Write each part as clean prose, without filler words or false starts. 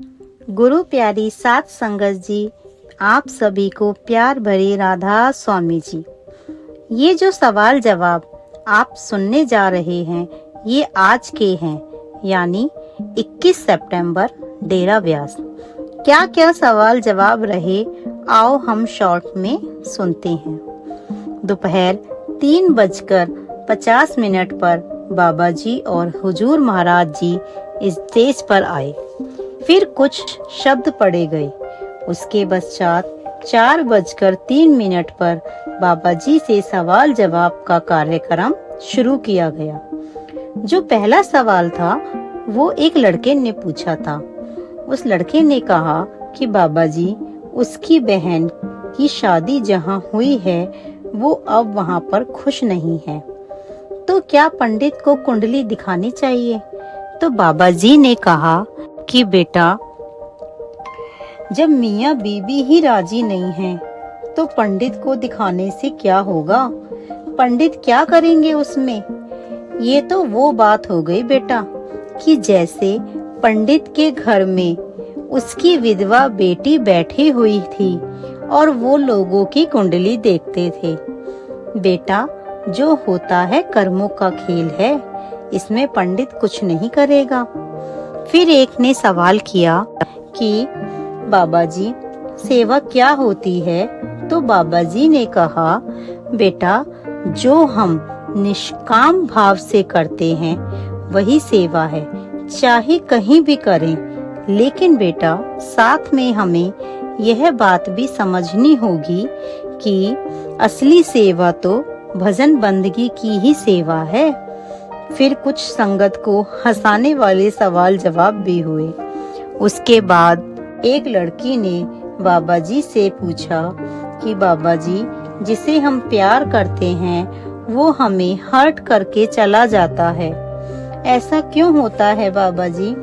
गुरु प्यारी सात संगत जी, आप सभी को प्यार भरी राधा स्वामी जी। ये जो सवाल जवाब आप सुनने जा रहे हैं ये आज के हैं, यानी 21 सितंबर डेरा व्यास। क्या क्या सवाल जवाब रहे, आओ हम शॉर्ट में सुनते हैं। दोपहर 3:50 पर बाबा जी और हुजूर महाराज जी इस स्टेज पर आए। फिर कुछ शब्द पढ़े गए। उसके पश्चात 4:03 पर बाबा जी से सवाल जवाब का कार्यक्रम शुरू किया गया। जो पहला सवाल था वो एक लड़के ने पूछा था। उस लड़के ने कहा कि बाबा जी, उसकी बहन की शादी जहाँ हुई है वो अब वहाँ पर खुश नहीं है, तो क्या पंडित को कुंडली दिखानी चाहिए? तो बाबा जी ने कहा कि बेटा, जब मियाँ बीबी ही राजी नहीं हैं, तो पंडित को दिखाने से क्या होगा? पंडित क्या करेंगे उसमें? ये तो वो बात हो गई बेटा कि जैसे पंडित के घर में उसकी विधवा बेटी बैठी हुई थी और वो लोगों की कुंडली देखते थे। बेटा, जो होता है कर्मों का खेल है, इसमें पंडित कुछ नहीं करेगा। फिर एक ने सवाल किया कि बाबा जी, सेवा क्या होती है? तो बाबा जी ने कहा, बेटा, जो हम निष्काम भाव से करते हैं वही सेवा है, चाहे कहीं भी करें। लेकिन बेटा, साथ में हमें यह बात भी समझनी होगी कि असली सेवा तो भजन बंदगी की ही सेवा है। फिर कुछ संगत को हंसाने वाले सवाल जवाब भी हुए। उसके बाद एक लड़की ने बाबा जी से पूछा कि बाबा जी, जिसे हम प्यार करते हैं वो हमें हर्ट करके चला जाता है, ऐसा क्यों होता है बाबा जी?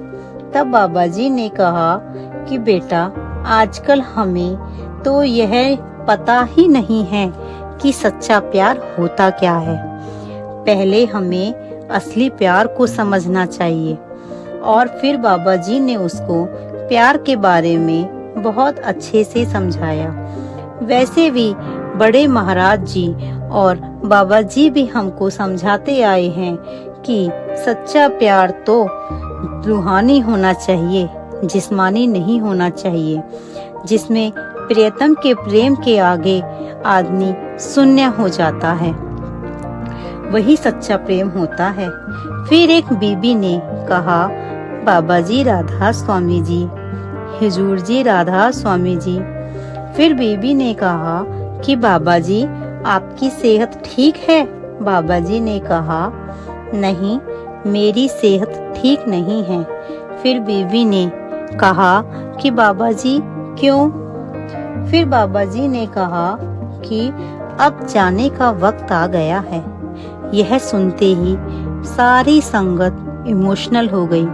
तब बाबा जी ने कहा कि बेटा, आजकल हमें तो यह पता ही नहीं है कि सच्चा प्यार होता क्या है। पहले हमें असली प्यार को समझना चाहिए। और फिर बाबा जी ने उसको प्यार के बारे में बहुत अच्छे से समझाया। वैसे भी बड़े महाराज जी और बाबा जी भी हमको समझाते आए हैं कि सच्चा प्यार तो रूहानी होना चाहिए, जिस्मानी नहीं होना चाहिए, जिसमें प्रियतम के प्रेम के आगे आदमी शून्य हो जाता है, वही सच्चा प्रेम होता है। फिर एक बीबी ने कहा, बाबा जी राधा स्वामी जी, हुजूर जी राधा स्वामी जी। फिर बीबी ने कहा कि बाबा जी, आपकी सेहत ठीक है? बाबा जी ने कहा, नहीं, मेरी सेहत ठीक नहीं है। फिर बीबी ने कहा कि बाबा जी, क्यों? फिर बाबा जी ने कहा कि अब जाने का वक्त आ गया है। यह सुनते ही सारी संगत इमोशनल हो गई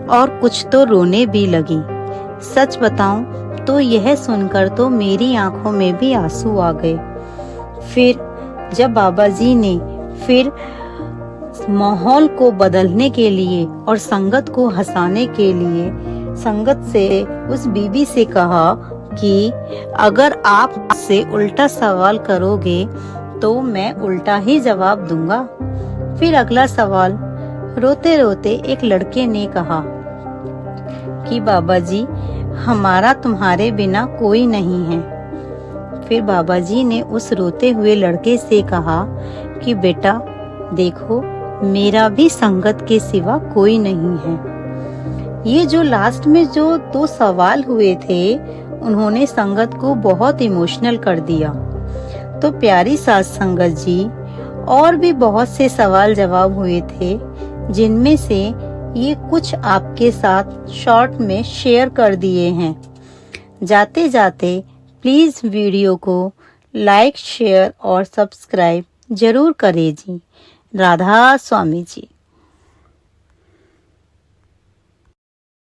और कुछ तो रोने भी लगी। सच बताऊं तो यह सुनकर तो मेरी आंखों में भी आंसू आ गए। फिर जब बाबा जी ने फिर माहौल को बदलने के लिए और संगत को हंसाने के लिए संगत से उस बीबी से कहा कि अगर आप से उल्टा सवाल करोगे तो मैं उल्टा ही जवाब दूंगा। फिर अगला सवाल रोते रोते एक लड़के ने कहा कि बाबा जी, हमारा तुम्हारे बिना कोई नहीं है। फिर बाबा जी ने उस रोते हुए लड़के से कहा कि बेटा देखो, मेरा भी संगत के सिवा कोई नहीं है। ये जो लास्ट में जो 2 सवाल हुए थे, उन्होंने संगत को बहुत इमोशनल कर दिया। तो प्यारी सात संगत जी, और भी बहुत से सवाल जवाब हुए थे, जिनमें से ये कुछ आपके साथ शॉर्ट में शेयर कर दिए हैं। जाते जाते प्लीज वीडियो को लाइक, शेयर और सब्सक्राइब जरूर करें जी। राधा स्वामी जी।